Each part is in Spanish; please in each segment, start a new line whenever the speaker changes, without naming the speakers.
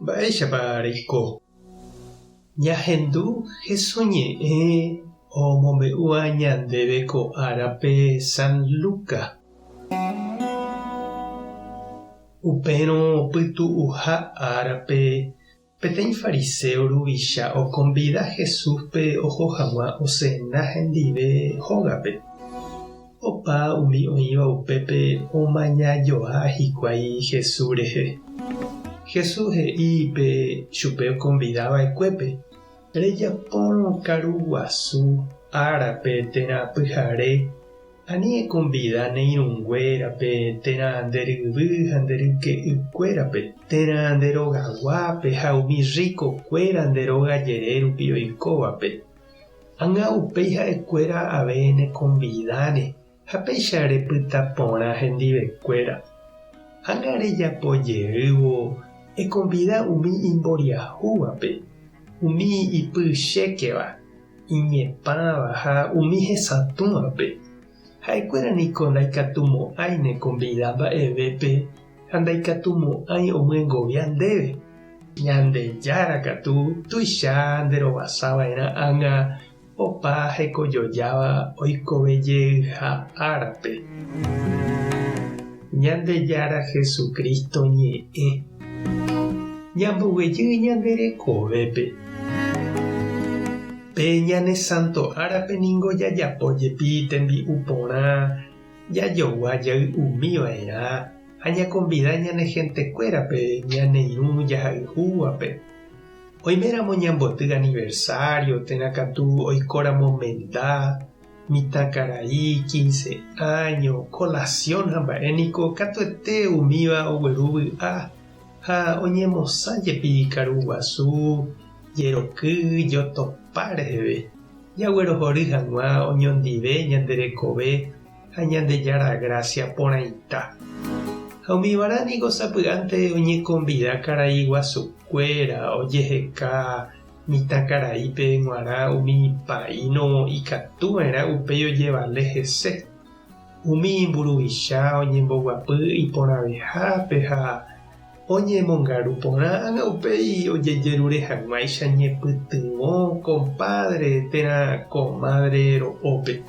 Mba'éichapa reiko. Ñahendu hesoñe'ẽ omombe'úva ñandéve ko árape San Lucas. Upérõ pytu'uha árape peteĩ fariseo ruvicha oconvida Jesúspe oho hag̃ua osẽna hendive hógape. Opa umi oĩva upépe omañajoa hikuái Jesús rehe. Jesús he'ípe chupe oconvidava'ekuépe. Rejapórõ karu guasu árape térã pyhare ani econvida neirũnguérape térã nderyvy ha nderyke'ykuérape térã nderogaguápe ha umi rikokuéra nderogajere rupi oikóvape. Ãnga upéi ha'ekuéra ave neconvidáne ha péicha repyta porã hendivekuéra. Ãnga rejapojeývo econvida umi imboriahúvape, umi ipychékeva, iñepãva ha umi hesatũvape. Ha'ekuéraniko ndaikatumo'ãi neconvida mba'evépe ha ndaikatumo'ãi omyengovia ndéve. Ñandejára katu tuicha nderovasava'erã ãnga opa hekojojáva oikovejeyha árape. Ñandejára Jesucristo ñe'ẽ ñamboguejy ñanderekovépe. Pe ñane santo árape ningo jajapojepi tembi'u porã jajogua jey umíva'erã ha ñaconvida ñane hentekuérape ñaneirũ jahayhúvape. Oiméramo ñamboty aniversario térã katu oikóramo menda, mitãkarai, 15 años, colación ha mba'éniko katuete umíva ogueruvy'a ha oñemosãjepi karu guasu jeroky jotopa reheve. Jaguerohory hag̃ua oñondive ñanderekove ha Ñandejára Gracia porãita. Ha umívara niko sapy'ánte oñeconvida karai guasukuéra ojeheka mitãkaraípe g̃uarã umi paíno ikatuva'erã upéi ojevale hese. Umi mburuvicha oñemboguapy iporãvehápe ha oñemongaru porã ãnga upéi ojejerure hag̃uáicha ñepytyvõ compadre térã comadre ro'ópe.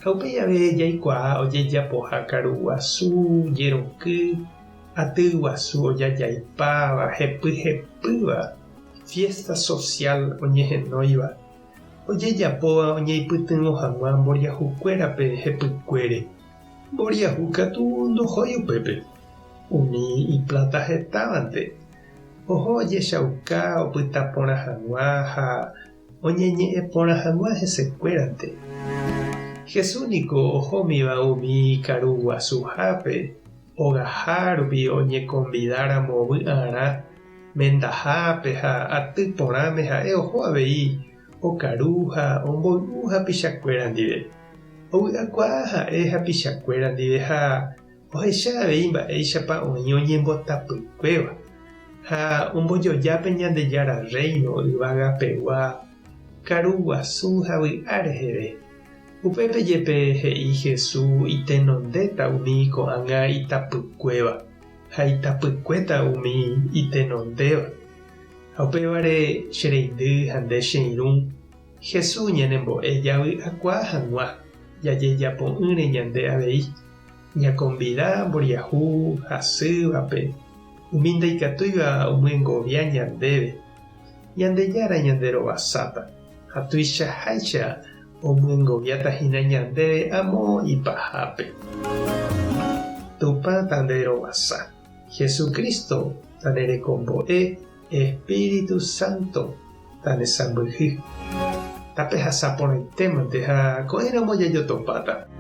Ha upéi ave jaikuaa ojejapoha karu guasu jeroky aty guasu ojajaipáva hepyhepýva fiesta social oñehenóiva ojejapóva oñeipytyvõ hag̃ua mboriahukuérape hepykuére. Mboriahu katu ndohói upépe. Umi iplata hetávante. Oho ojechauka opyta porã hag̃ua ha oñeñe'ẽ porã hag̃ua hesekuérante. Jesús niko ohómiva umi karu guasuhápe ogaha rupi oñeconvidáramo vy'arã mendahápe ha aty porãme ha'e oho avei okaru ha omboy'u hapichakuéra ndive. Ovy'akuaa ha'e hapichakuéra ndive ha ohecha avei mba'éichapa oĩ oñembotapykuéva ha ombojojápe Ñandejára Reino yvagapegua karu guasu ha vy'a reheve. Upépe jepe he'i Jesús itenondéta umi ko'ág̃a itapykuéva ha itapykuéta umi itenondéva. Ha upévare che reindy ha nde che irũ Jesús ñanembo'e javy'akuaa hag̃ua jajejapo'ỹre ñande avei ñaconvida mboriahu hasývape umi ndaikatúiva omyengovia ñandéve. Ñandejára ñanderovasáta ha tuichaháicha omyengoviatahína ñandéve amo ipahápe. Tupa tanderovasa. Jesucristo tanerekombo'e Espíritu Santo tanesãmbyhy. Tape hasaporãitémante ha ko'ẽramo jajotopáta.